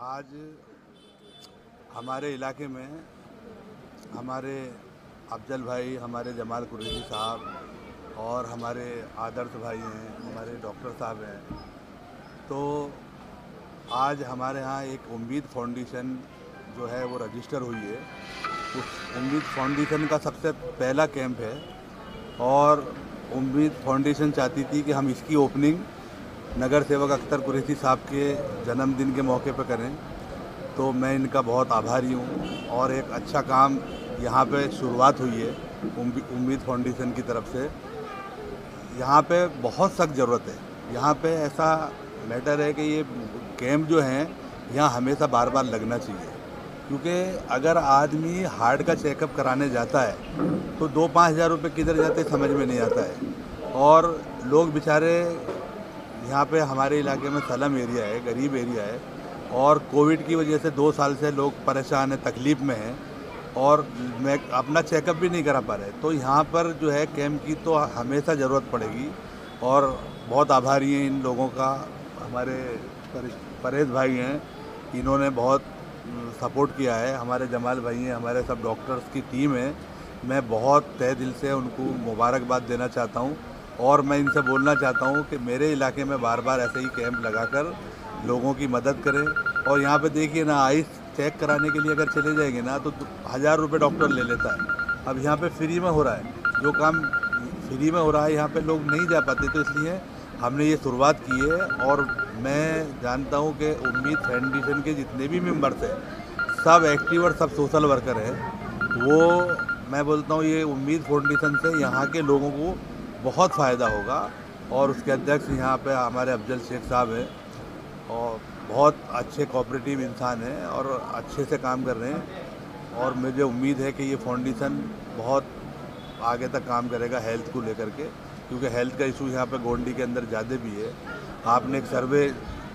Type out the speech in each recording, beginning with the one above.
आज हमारे इलाके में हमारे अफजल भाई, हमारे जमाल कुरैशी साहब और हमारे आदर्श भाई हैं, हमारे डॉक्टर साहब हैं। तो आज हमारे यहाँ एक उम्मीद फाउंडेशन जो है वो रजिस्टर हुई है। उस उम्मीद फाउंडेशन का सबसे पहला कैंप है और उम्मीद फाउंडेशन चाहती थी कि हम इसकी ओपनिंग नगर सेवक अख्तर कुरैशी साहब के जन्मदिन के मौके पर करें। तो मैं इनका बहुत आभारी हूँ और एक अच्छा काम यहाँ पे शुरुआत हुई है उम्मीद फाउंडेशन की तरफ से। यहाँ पे बहुत सख्त ज़रूरत है। यहाँ पे ऐसा मैटर है कि ये कैंप जो हैं यहाँ हमेशा बार बार लगना चाहिए, क्योंकि अगर आदमी हार्ट का चेकअप कराने जाता है तो 2-5 हज़ार रुपये किधर जाते समझ में नहीं आता है। और लोग बेचारे यहाँ पे हमारे इलाके में स्लम एरिया है, गरीब एरिया है और कोविड की वजह से 2 साल से लोग परेशान हैं, तकलीफ़ में हैं और मैं अपना चेकअप भी नहीं करा पा रहे। तो यहाँ पर जो है कैंप की तो हमेशा ज़रूरत पड़ेगी और बहुत आभारी हैं इन लोगों का। हमारे परेश भाई हैं, इन्होंने बहुत सपोर्ट किया है। हमारे जमाल भाई हैं, हमारे सब डॉक्टर्स की टीम है। मैं बहुत तहे दिल से उनको मुबारकबाद देना चाहता हूँ और मैं इनसे बोलना चाहता हूँ कि मेरे इलाके में बार बार ऐसे ही कैंप लगाकर लोगों की मदद करें। और यहाँ पे देखिए ना, आइस चेक कराने के लिए अगर चले जाएंगे ना तो 1000 रुपये डॉक्टर ले लेता है। अब यहाँ पे फ्री में हो रहा है, जो काम फ्री में हो रहा है यहाँ पे लोग नहीं जा पाते, तो इसलिए हमने ये शुरुआत की है। और मैं जानता हूँ कि उम्मीद फाउंडेशन के जितने भी मेंबर्स हैं सब एक्टिव और सब सोशल वर्कर हैं। वो मैं बोलता हूँ ये उम्मीद फाउंडेशन से यहाँ के लोगों को बहुत फ़ायदा होगा। और उसके अध्यक्ष यहाँ पे हमारे अफजल शेख साहब हैं और बहुत अच्छे कोऑपरेटिव इंसान हैं और अच्छे से काम कर रहे हैं। और मुझे उम्मीद है कि ये फाउंडेशन बहुत आगे तक काम करेगा हेल्थ को लेकर के, क्योंकि हेल्थ का इशू यहाँ पे गोंडी के अंदर ज़्यादा भी है। आपने एक सर्वे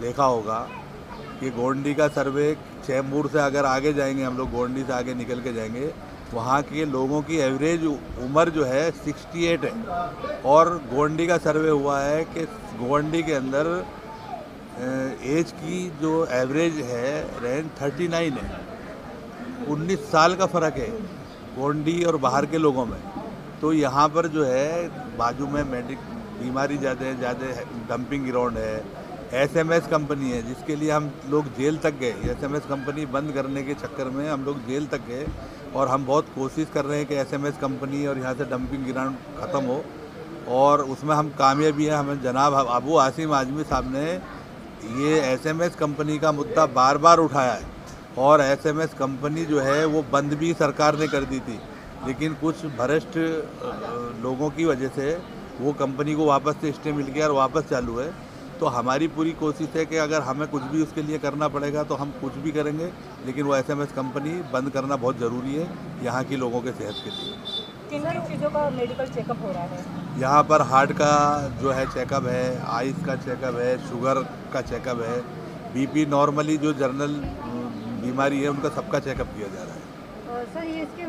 देखा होगा कि गोंडी का सर्वे चैम्बूर से अगर आगे जाएंगे, हम लोग गोंडी से आगे निकल के जाएंगे, वहाँ के लोगों की एवरेज उम्र जो है 68 है। और गोंडी का सर्वे हुआ है कि गोंडी के अंदर एज की जो एवरेज है रेंज 39 है। 19 साल का फ़र्क है गोंडी और बाहर के लोगों में। तो यहाँ पर जो है बाजू में बीमारी ज़्यादा डंपिंग ग्राउंड है। SMS कंपनी है जिसके लिए हम लोग जेल तक गए। SMS कंपनी बंद करने के चक्कर में हम लोग जेल तक गए और हम बहुत कोशिश कर रहे हैं कि SMS कंपनी और यहाँ से डंपिंग ग्राउंड ख़त्म हो, और उसमें हम कामयाबी हैं। हमें जनाब अबू आसिम आजमी साहब ने ये SMS कंपनी का मुद्दा बार बार उठाया है और SMS कंपनी जो है वो बंद भी सरकार ने कर दी थी, लेकिन कुछ भ्रष्ट लोगों की वजह से वो कंपनी को वापस से स्टे मिल गया और वापस चालू है। तो हमारी पूरी कोशिश है कि अगर हमें कुछ भी उसके लिए करना पड़ेगा तो हम कुछ भी करेंगे, लेकिन वो SMS कंपनी बंद करना बहुत ज़रूरी है यहाँ के लोगों के सेहत के लिए। किन किन चीज़ों का मेडिकल चेकअप हो रहा है? यहाँ पर हार्ट का जो है चेकअप है, आइस का चेकअप है, शुगर का चेकअप है, BP नॉर्मली जो जनरल बीमारी है उनका सबका चेकअप किया जा रहा है। सर ये इसके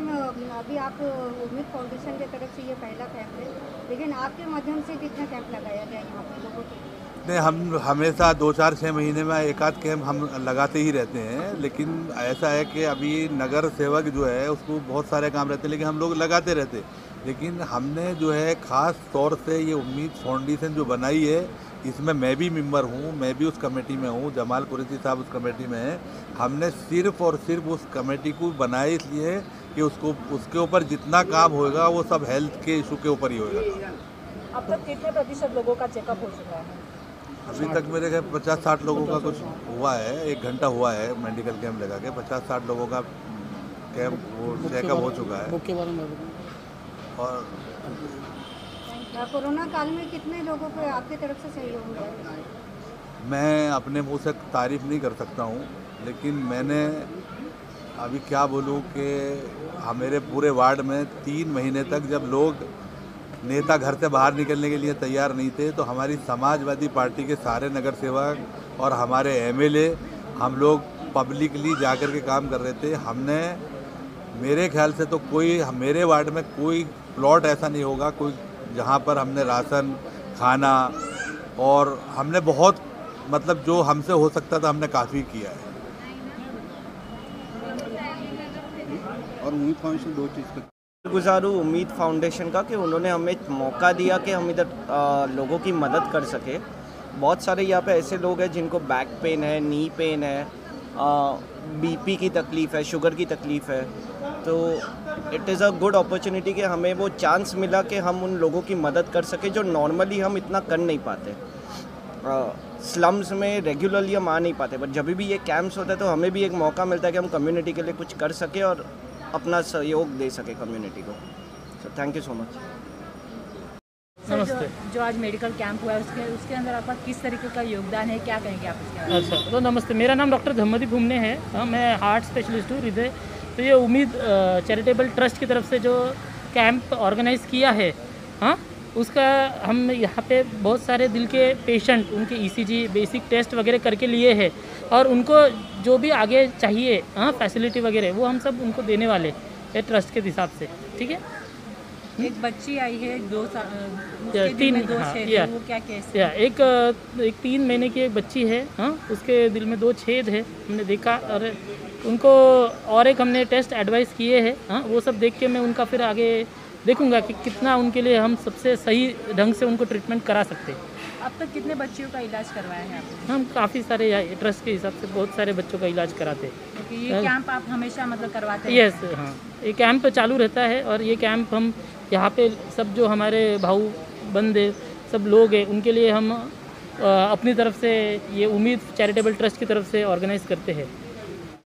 अभी आप उम्मीद फाउंडेशन की तरफ से ये पहला कैंप है, लेकिन आपके माध्यम से कितना कैंप लगाया गया यहाँ पर लोगों के लिए? नहीं, हम हमेशा 2-4-6 महीने में एक आध कैंप हम लगाते ही रहते हैं, लेकिन ऐसा है कि अभी नगर सेवक जो है उसको बहुत सारे काम रहते हैं, लेकिन हम लोग लगाते रहते। लेकिन हमने जो है ख़ास तौर से ये उम्मीद फाउंडेशन जो बनाई है, इसमें मैं भी मेंबर हूँ, मैं भी उस कमेटी में हूँ, जमाल कुरैशी साहब उस कमेटी में हैं। हमने सिर्फ़ और सिर्फ उस कमेटी को बनाया इसलिए कि उसके ऊपर जितना काम होएगा वो सब हेल्थ के इशू के ऊपर ही होएगा। अब तक कितने प्रतिशत लोगों का चेकअप हो चुका है? अभी तक मेरे ख्याल 50-60 लोगों का कुछ हुआ है। 1 घंटा हुआ है मेडिकल कैंप लगा के, 50-60 लोगों का कैंप वो चेकअप हो चुका है। और कोरोना काल में कितने लोगों को आपकी तरफ से सहयोग मिला? मैं अपने मुंह से तारीफ़ नहीं कर सकता हूँ, लेकिन मैंने अभी क्या बोलूँ कि मेरे पूरे वार्ड में 3 महीने तक जब लोग नेता घर से बाहर निकलने के लिए तैयार नहीं थे, तो हमारी समाजवादी पार्टी के सारे नगर सेवक और हमारे MLA हम लोग पब्लिकली जाकर के काम कर रहे थे। हमने मेरे ख्याल से तो कोई मेरे वार्ड में कोई प्लॉट ऐसा नहीं होगा कोई जहाँ पर हमने राशन, खाना और हमने बहुत मतलब जो हमसे हो सकता था हमने काफ़ी किया है। और उम्मीद फाउंडेशन दो चीज़ का गुज़ार हूँ उम्मीद फाउंडेशन का कि उन्होंने हमें मौका दिया कि हम इधर लोगों की मदद कर सके। बहुत सारे यहाँ पे ऐसे लोग हैं जिनको बैक पेन है, नी पेन है, बीपी की तकलीफ़ है, शुगर की तकलीफ़ है। तो it is a good opportunity कि हमें वो चांस मिला कि हम उन लोगों की मदद कर सके जो नॉर्मली हम इतना कर नहीं पाते। स्लम्स में रेगुलरली हम आ नहीं पाते, बट जब भी ये कैंप्स होता है तो हमें भी एक मौका मिलता है कि हम कम्युनिटी के लिए कुछ कर सके और अपना सहयोग दे सके कम्युनिटी को। So thank you so much. Sir, नमस्ते। जो आज मेडिकल कैंप हुआ है उसके अंदर आपका किस तरीके का योगदान है, क्या कहेंगे आप इसके अंदर? अच्छा, तो नमस्ते, मेरा नाम डॉक्टर धम्मदीप हुमने है। हाँ, मैं हार्ट स्पेशलिस्ट हूँ, हृदय। तो ये उम्मीद चैरिटेबल ट्रस्ट की तरफ से जो कैंप ऑर्गेनाइज़ किया है, हाँ, उसका हम यहाँ पे बहुत सारे दिल के पेशेंट उनके ईसीजी बेसिक टेस्ट वगैरह करके लिए हैं और उनको जो भी आगे चाहिए, हाँ, फैसिलिटी वगैरह वो हम सब उनको देने वाले हैं ट्रस्ट के हिसाब से। ठीक है। एक बच्ची आई है 2 साल, या, उसके दिल में 2 हाँ, छेद या, है, वो क्या केस है? या, एक 3 महीने की एक बच्ची है, हाँ, उसके दिल में 2 छेद है, हमने देखा। और उनको और एक हमने टेस्ट एडवाइस किए हैं, हाँ, वो सब देख के मैं उनका फिर आगे देखूंगा कि कितना उनके लिए हम सबसे सही ढंग से उनको ट्रीटमेंट करा सकते हैं। अब तक कितने बच्चियों का इलाज करवाया है आपने? हम काफ़ी सारे ट्रस्ट के हिसाब से बहुत सारे बच्चों का इलाज कराते हैं। क्योंकि ये कैंप आप हमेशा मतलब करवाते हैं? यस, हाँ, ये कैंप चालू रहता है और ये कैंप हम यहाँ पे सब जो हमारे भाऊ बंदे सब लोग हैं उनके लिए हम अपनी तरफ से ये उम्मीद चैरिटेबल ट्रस्ट की तरफ से ऑर्गेनाइज़ करते हैं।